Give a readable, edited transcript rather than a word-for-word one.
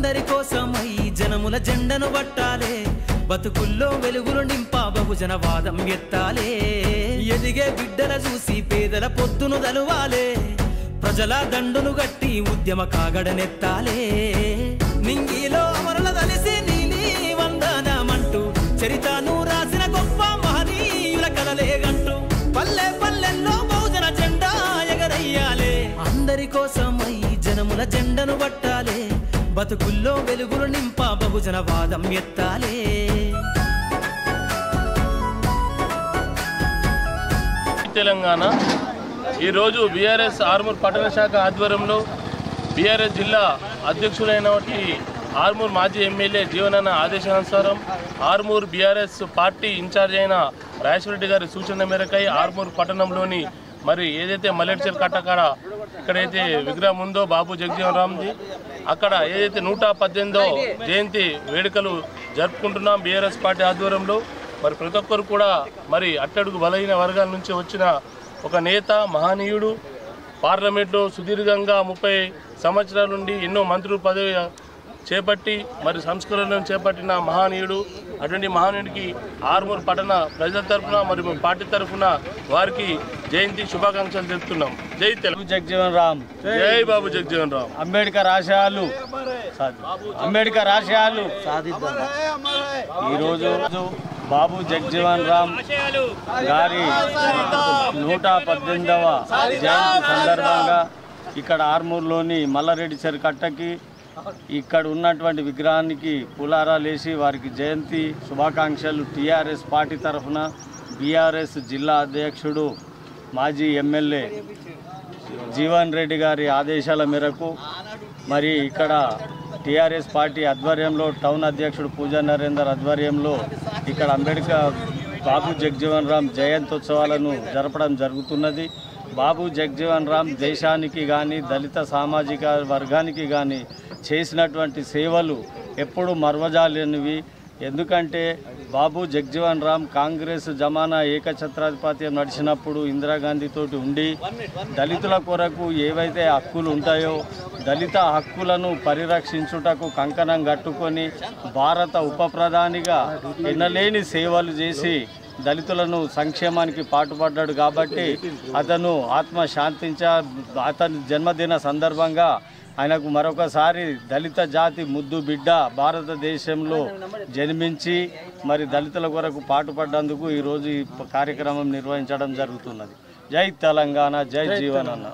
అందరి కోసమై జనముల జెండను పట్టాలే బతుకుల్లో వెలుగులు నింపా బహుజన వాదం ఎత్తాలే ఎదిగే బిడ్డల చూసి పేదల పొద్దును దలువాలే ప్రజల దండును గట్టి ఉద్యమ కాగడనెత్తాలే నింగిలో అమరుల దలిసి నీలి వందనమంటూ చరితను రాసిన గొప్ప మహనీయుల కలలేగంటూ పల్లె పల్లెల్లో బహుజన జెండా ఎగరయ్యాలే అందరి కోసమై జనముల జెండను పట్టాలే బతుకుల్లో వెలుగులు నింపా బహుజన వాదం ఎత్తాలే తెలంగాణ ఈరోజు బీఆర్ఎస్ ఆర్మూర్ పట్టణ శాఖ ఆధ్వర్యంలో బీఆర్ఎస్ జిల్లా అధ్యక్షులైనటువంటి ఆర్మూర్ మాజీ ఎమ్మెల్యే జీవనన్న ఆదేశానుసారం ఆర్మూర్ బీఆర్ఎస్ పార్టీ ఇన్ఛార్జ్ అయిన రాజేశ్వరరెడ్డి గారి సూచన మేరకై ఆర్మూర్ పట్టణంలోని మరి ఏదైతే మల్లెడ్చల్ కట్టకాడ ఇక్కడైతే విగ్రహం ఉందో బాబు జగజీవన్ రామ్ది అక్కడ ఏదైతే 118వ జయంతి వేడుకలు జరుపుకుంటున్నాం బీఆర్ఎస్ పార్టీ ఆధ్వర్యంలో మరి ప్రతి ఒక్కరు కూడా మరి అట్టడుగు బలహీన వర్గాల నుంచి వచ్చిన ఒక నేత మహనీయుడు పార్లమెంట్లో సుదీర్ఘంగా 30 సంవత్సరాల నుండి ఎన్నో మంత్రుల పదవి చేపట్టి మరి సంస్కరణలను చేపట్టిన మహనీయుడు అటువంటి మహనీయుడికి ఆర్మూర్ పట్టణ ప్రజల తరఫున మరియు పార్టీ తరఫున వారికి జయంతి శుభాకాంక్షలు తెలుపుతున్నాం. జై తెలంగాణ. జగజీవన్ రామ్. జై బాబు జగజీవన్ రామ్. అంబేద్కర్ ఆశయాలు ఈరోజు బాబు జగజీవన్ రామ్ గారి 118వ జయంతి సందర్భంగా ఇక్కడ ఆర్మూర్లోని మల్లారెడ్డి చెరుకట్టకి ఇక్కడ ఉన్నటువంటి విగ్రహానికి పూలారాలేసి వారికి జయంతి శుభాకాంక్షలు టీఆర్ఎస్ పార్టీ తరఫున బీఆర్ఎస్ జిల్లా అధ్యక్షుడు మాజీ ఎమ్మెల్యే జీవన్ రెడ్డి గారి ఆదేశాల మేరకు మరి ఇక్కడ టీఆర్ఎస్ పార్టీ ఆధ్వర్యంలో టౌన్ అధ్యక్షుడు పూజా నరేందర్ ఆధ్వర్యంలో ఇక్కడ అంబేద్కర్ బాబు జగజీవన్ రామ్ జయంత్యోత్సవాలను జరపడం జరుగుతున్నది. బాబు జగజీవన్ రామ్ దేశానికి కానీ దళిత సామాజిక వర్గానికి కానీ చేసినటువంటి సేవలు ఎప్పుడు మర్వజాలేనివి. ఎందుకంటే బాబు జగజీవన్ రామ్ కాంగ్రెస్ జమానా ఏకఛత్రాధిపత్యం నడిచినప్పుడు ఇందిరాగాంధీతోటి ఉండి దళితుల కొరకు ఏవైతే హక్కులు ఉంటాయో దళిత హక్కులను పరిరక్షించుటకు కంకణం కట్టుకొని భారత ఉప ప్రధానిగా ఎన్నలేని సేవలు చేసి దళితులను సంక్షేమానికి పాటుపడ్డాడు. కాబట్టి అతను ఆత్మ అతని జన్మదిన సందర్భంగా ఆయనకు మరొకసారి దళిత జాతి ముద్దు బిడ్డ భారతదేశంలో జన్మించి మరి దళితుల కొరకు పాటుపడ్డందుకు ఈరోజు ఈ కార్యక్రమం నిర్వహించడం జరుగుతున్నది. జై తెలంగాణ, జై జీవన్ అన్న.